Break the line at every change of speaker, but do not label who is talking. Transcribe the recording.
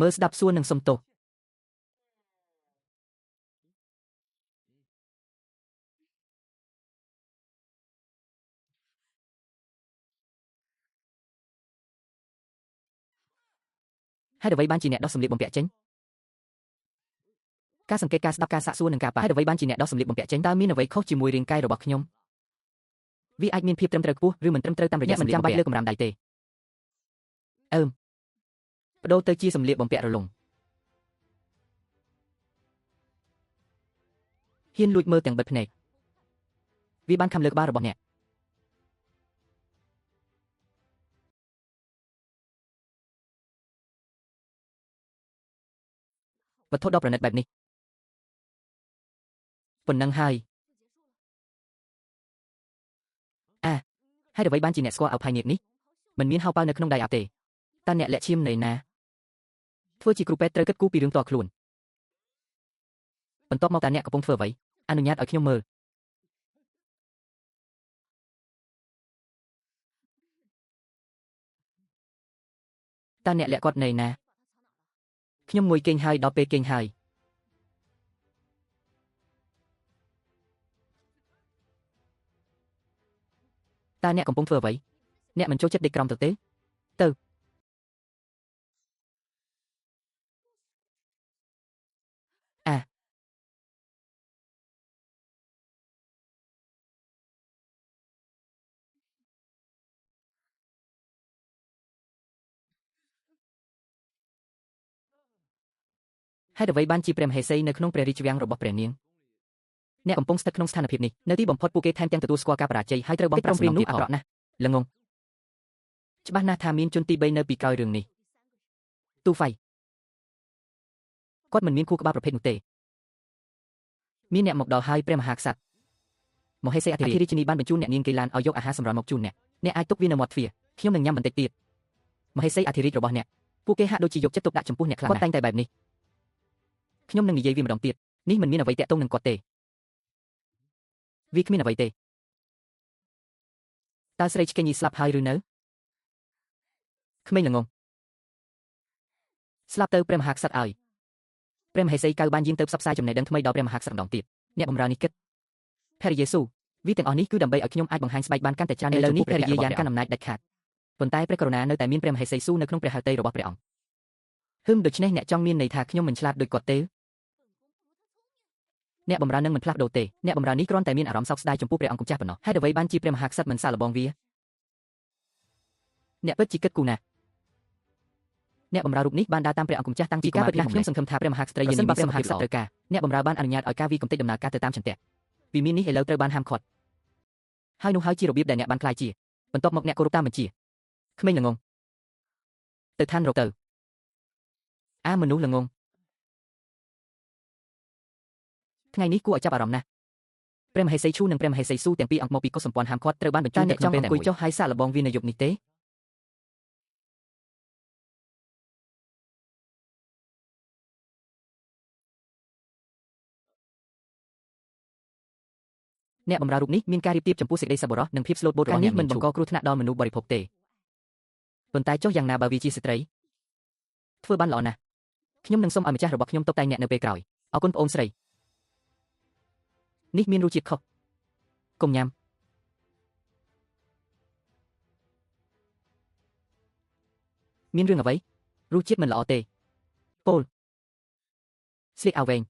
មើលស្ដាប់សួរនឹងសុំទោសហេតុអ្វីបានជាអ្នកដោះសម្លៀកបំពាក់ចេញការសង្កេតការស្ដាប់ការសាកសួរនឹងការប៉ះហេតុអ្វីបានជាអ្នកដោះសម្លៀកបំពាក់ចេញតើមានអ្វីខុសជាមួយរាងកាយរបស់ខ្ញុំវាអាចមានភាពត្រឹមត្រូវខ្ពស់ឬមិនត្រឹមត្រូវតាមរយៈសម្លៀកបំពាក់លើកម្រាមដៃទេបដូរទៅជាសម្លៀកបំពាក់រលុងហ៊ានលួចមើលទាំងបិទភ្នែកវាបានខំលើក្បាលរបស់អ្នកវត្ថុដ៏ប្រណិតបែបនេះប៉ុណ្ណឹងហើយហេតុអ្វីបានជាអ្នកស្គាល់អោផាយនាគនេះមិនមានហៅប៉ៅនៅក្នុងដៃអាទេតើអ្នកលាក់ឈាមនៃណាធ្វើជាគ្រូពេទ្យត្រូវគិតគូរពីរឿងតខ្លួនបន្ទាប់មកតើអ្នកកំពុងធ្វើអ្វីអនុញ្ញាតឲ្យខ្ញុំមើលតើអ្នកលាក់គាត់នៃណាខ្ញុំងុយគេងហើយដល់ពេលគេងហើយតើអ្នកកំពុងធ្វើអ្វីអ្នកមិនចូលចិត្តដេកក្រោមទៅទេហេតុអ្វីបានជាព្រះមហេសីនៅក្នុងព្រះរាជវាំងរបស់ព្រះនាងអ្នកកំពុងស្ថិតក្នុងស្ថានភាពនេះនៅទីបំផុតពួកគេថែមទាំងទទួលស្គាល់ការបរាជ័យហើយត្រូវបងប្រាំព្រៀងនោះអាក្រក់ណាស់ល្ងងច្បាស់ណាស់ថាមានជនទី3នៅពីក្រោយរឿងនេះទូហ្វៃគាត់មិនមានគូក្បាលប្រភេទនោះទេមានអ្នកមកដល់ហើយព្រះមហាក្សត្រមហេសីអធិរាជនីបានបញ្ជូនអ្នកនាងកេឡានឲ្យយកអាហារសម្រន់មកជូនអ្នកអាចទុកវានៅមាត់ទ្វារខ្ញុំនឹងញ៉ាំបន្តិចទៀតមហេសីអធិរាជរបស់អ្នកពួកគេហាក់ដូចជាយកចិត្តទុកដាក់ចំពោះអ្នកខ្លាំងណាស់គាត់តែងតែបែបនេះខ្ញុំនឹងនិយាយវាម្ដងទៀតនេះមិនមានអ្វីតាក់ទងនឹងគាត់ទេវាគ្មានអ្វីទេតើស្រីឆ្កេងញីស្លាប់ហើយឬនៅក្មេងល្ងងស្លាប់ទៅព្រះមហាក្សត្រឲ្យព្រះមហេសីកៅបានយាងទៅផ្សព្វផ្សាយចំណេះដឹងថ្មីដល់ព្រះមហាក្សត្រម្ដងទៀតអ្នកបម្រើនេះគិតព្រះយេស៊ូវវាទាំងអស់នេះគឺដើម្បីឲ្យខ្ញុំអាចបង្ហាញស្បែកបានកាន់តែច្រើនឥឡូវនេះព្រះរាជាយ៉ាងកាន់អំណាចដាច់ខាតប៉ុន្តែព្រះករុណានៅតែមានព្រះមហេសីស៊ូនៅក្នុងព្រះហឫទ័យរបស់ព្រះអង្គដូច្នេះអ្នកចង់មានន័យថាខ្ញុំមិនឆ្លាតដូចគាត់ទេអ្នកបម្រើនឹងមិនផ្លាស់ប្ដូរទេអ្នកបម្រើនេះគ្រាន់តែមានអារម្មណ៍សោកស្ដាយចំពោះព្រះអង្គម្ចាស់ប៉ុណ្ណោះហេតុអ្វីបានជាព្រះមហាក្សត្រមិនសាកល្បងវាអ្នកពិតជាគិតគូរណាស់អ្នកបម្រើរូបនេះបានដើរតាមព្រះអង្គម្ចាស់តាំងពីការពិតណាស់ខ្ញុំសង្ឃឹមថាព្រះមហាក្សត្រីយានីមានសមត្ថភាពត្រូវការអ្នកបម្រើបានអនុញ្ញាតឲ្យការវាកំទេចដំណើរការទៅតាមចន្ទៈវិមាននេះឥឡូវត្រូវបានហាមឃាត់ហើយនោះហើយជារបៀបដែលអ្នកបានខ្លាយជាបន្ទាប់មកអ្នកគោរពតាមបញ្ជាក្មេងល្ងងទៅឋានរកទៅមនុស្សល្ងងថ្ងៃនេះគួរឲ្យចាប់អារម្មណ៍ណាស់ព្រះមហេសីឈូនិងព្រះមហេសីស៊ូទាំងពីរអង្គមកពីកុសសម្ព័ន្ធហាមឃាត់ត្រូវបានបញ្ជូនទៅក្នុងពេលអង្គុយចុះហើយសាកល្បងវានៅយប់នេះទេអ្នកបម្រើរូបនេះមានការរៀបរៀបចំពោះសេចក្តីសប្បុរសនិងភាពស្លូតបូតរបស់អ្នកមិនបង្កគ្រោះថ្នាក់ដល់មនុស្សបរិភោគទេប៉ុន្តែចុះយ៉ាងណាបើវាជាស្ត្រីធ្វើបានល្អណាស់ខ្ញុំនឹងសូមឲ្យម្ចាស់របស់ខ្ញុំតុបតែងអ្នកនៅពេលក្រោយអរគុណប្អូនស្រីនេះមានរសជាតិខុសកុំញ៉ាំមានរឿងអ្វីរសជាតិមិនល្អទេពោលស្លៀកអាវវែង